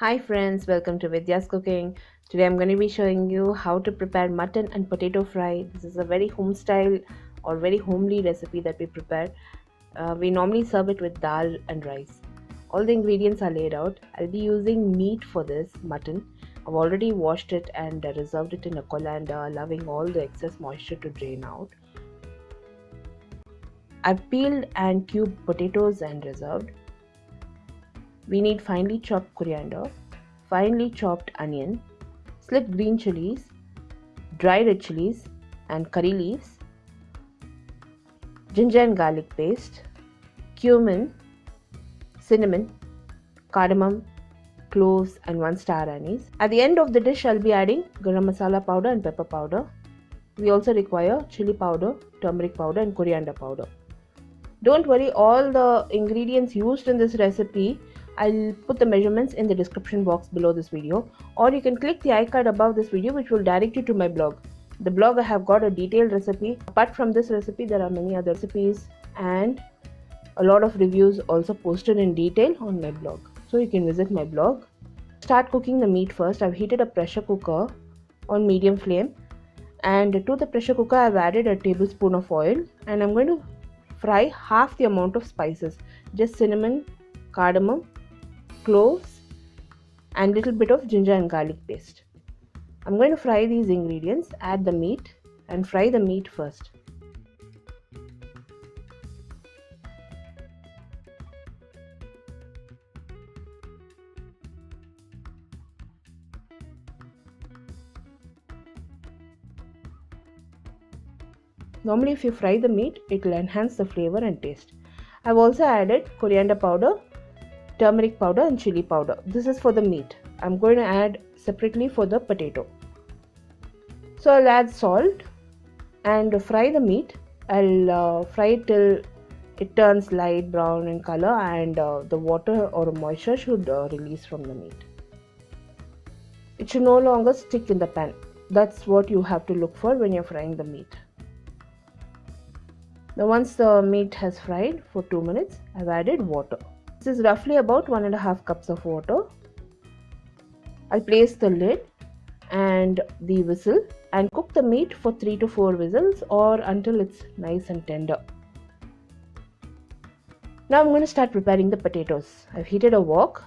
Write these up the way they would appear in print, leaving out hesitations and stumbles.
Hi friends, welcome to Vidyascooking. Today I'm going to be showing you how to prepare mutton and potato fry. This is a very home style or very homely recipe that we prepare. We normally serve it with dal and rice. All the ingredients are laid out. I'll be using meat for this mutton. I've already washed it and reserved it in a colander, allowing all the excess moisture to drain out. I've peeled and cubed potatoes and reserved. We need finely chopped coriander, finely chopped onion, sliced green chilies, dry red chilies and curry leaves, ginger and garlic paste, cumin, cinnamon, cardamom, cloves and 1 star anise. At the end of the dish, I'll be adding garam masala powder and pepper powder. We also require chili powder, turmeric powder and coriander powder. Don't worry, all the ingredients used in this recipe, I'll put the measurements in the description box below this video, or you can click the icon above this video which will direct you to my blog. The blog I have got a detailed recipe. Apart from this recipe, there are many other recipes and a lot of reviews also posted in detail on my blog. So you can visit my blog. Start cooking the meat first. I've heated a pressure cooker on medium flame, and to the pressure cooker I've added a tablespoon of oil, and I'm going to fry half the amount of spices, just cinnamon, cardamom, cloves and little bit of ginger and garlic paste. I'm going to fry these ingredients, add the meat and fry the meat first. Normally if you fry the meat, it will enhance the flavor and taste. I've also added coriander powder, turmeric powder and chili powder. This is for the meat. I'm going to add separately for the potato. So I'll add salt and fry the meat. I'll fry it till it turns light brown in color, and the water or moisture should release from the meat. It should no longer stick in the pan. That's what you have to look for when you're frying the meat. Now once the meat has fried for 2 minutes, I've added water. This is roughly about 1.5 cups of water. I'll place the lid and the whistle and cook the meat for 3 to 4 whistles or until it's nice and tender. Now I'm going to start preparing the potatoes. I've heated a wok.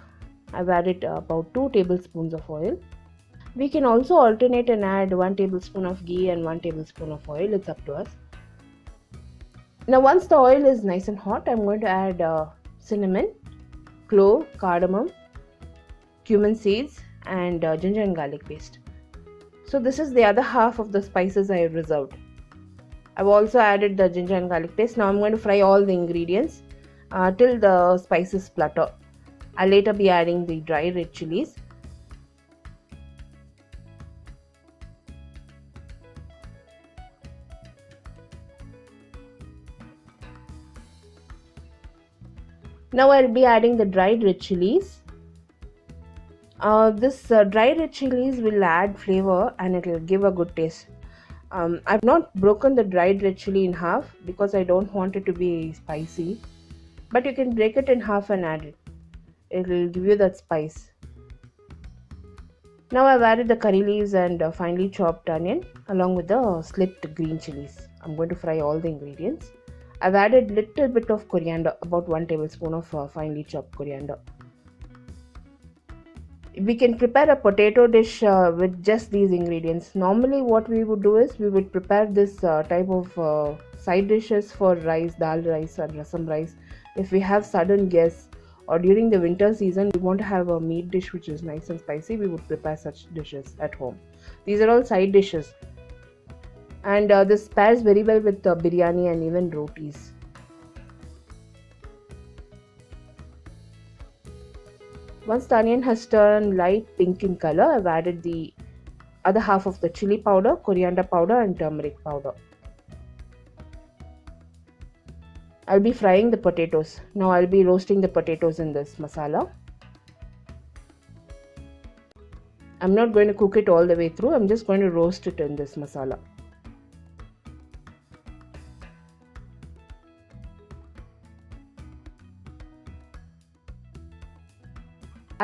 I've added about 2 tablespoons of oil. We can also alternate and add 1 tablespoon of ghee and 1 tablespoon of oil. It's up to us. Now once the oil is nice and hot, I'm going to add cinnamon, clove, cardamom, cumin seeds and ginger and garlic paste. So this is the other half of the spices I have reserved. I've also added the ginger and garlic paste. Now I'm going to fry all the ingredients till the spices splutter. I'll later be adding the dry red chilies. Now I'll be adding the dried red chilies. This dry red chilies will add flavor and it will give a good taste. I've not broken the dried red chili in half because I don't want it to be spicy. But you can break it in half and add it. It will give you that spice. Now I've added the curry leaves and finely chopped onion along with the sliced green chilies. I'm going to fry all the ingredients. I've added little bit of coriander, about 1 tablespoon of finely chopped coriander. We can prepare a potato dish with just these ingredients. Normally what we would do is we would prepare this type of side dishes for rice, dal rice or rasam rice. If we have sudden guests or during the winter season we want to have a meat dish which is nice and spicy, we would prepare such dishes at home. These are all side dishes. And this pairs very well with biryani and even rotis. Once the onion has turned light pink in color, I've added the other half of the chili powder, coriander powder and turmeric powder. I'll be frying the potatoes. Now I'll be roasting the potatoes in this masala. I'm not going to cook it all the way through. I'm just going to roast it in this masala.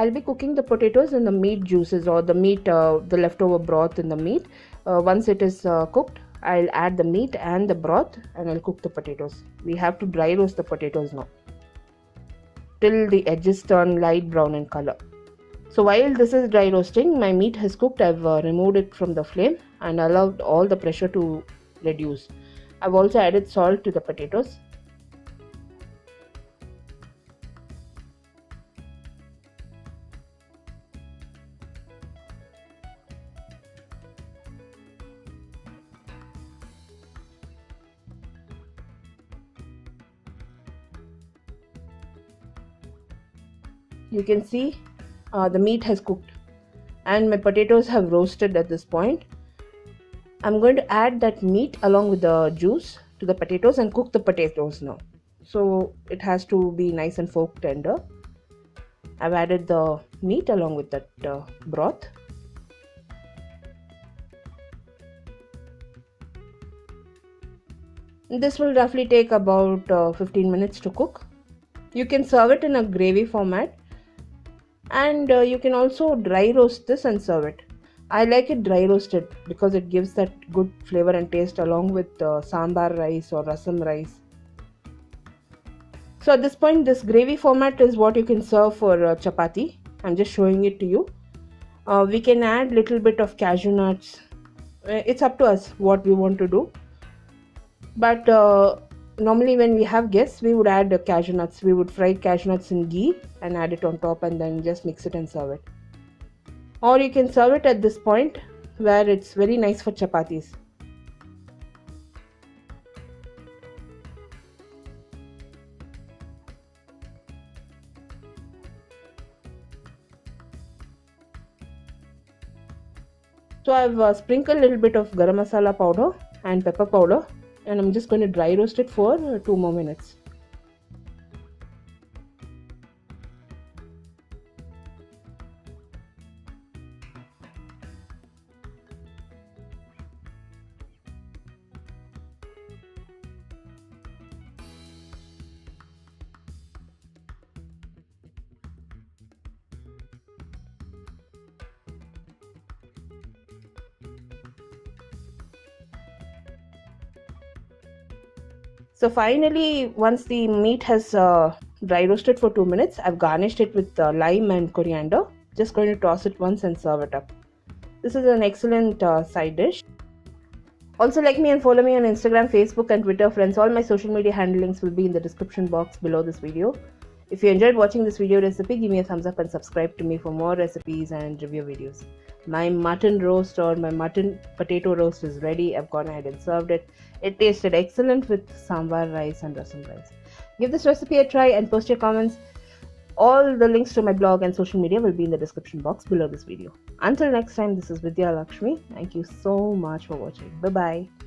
I'll be cooking the potatoes in the meat juices or the meat, the leftover broth in the meat. Once it is cooked, I'll add the meat and the broth and I'll cook the potatoes. We have to dry roast the potatoes now till the edges turn light brown in color. So while this is dry roasting, my meat has cooked. I've removed it from the flame and allowed all the pressure to reduce. I've also added salt to the potatoes. You can see the meat has cooked and my potatoes have roasted at this point. I'm going to add that meat along with the juice to the potatoes and cook the potatoes now. So it has to be nice and fork tender. I've added the meat along with that broth. This will roughly take about 15 minutes to cook. You can serve it in a gravy format, and you can also dry roast this and serve it. I like it dry roasted because it gives that good flavor and taste along with sambar rice or rasam rice. So at this point, this gravy format is what you can serve for chapati. I'm just showing it to you. We can add little bit of cashew nuts. It's up to us what we want to do. But normally when we have guests, we would add cashew nuts. We would fry cashew nuts in ghee and add it on top and then just mix it and serve it. Or you can serve it at this point where it's very nice for chapatis. So I've sprinkled a little bit of garam masala powder and pepper powder, and I'm just going to dry roast it for 2 more minutes. So finally, once the meat has dry roasted for 2 minutes, I've garnished it with lime and coriander. Just going to toss it once and serve it up. This is an excellent side dish. Also like me and follow me on Instagram, Facebook and Twitter, friends. All my social media handle links will be in the description box below this video. If you enjoyed watching this video recipe, give me a thumbs up and subscribe to me for more recipes and review videos. My mutton roast or my mutton potato roast is ready. I've gone ahead and served it. It tasted excellent with sambar rice and rasam rice. Give this recipe a try and post your comments. All the links to my blog and social media will be in the description box below this video. Until next time, this is Vidya Lakshmi. Thank you so much for watching. Bye-bye.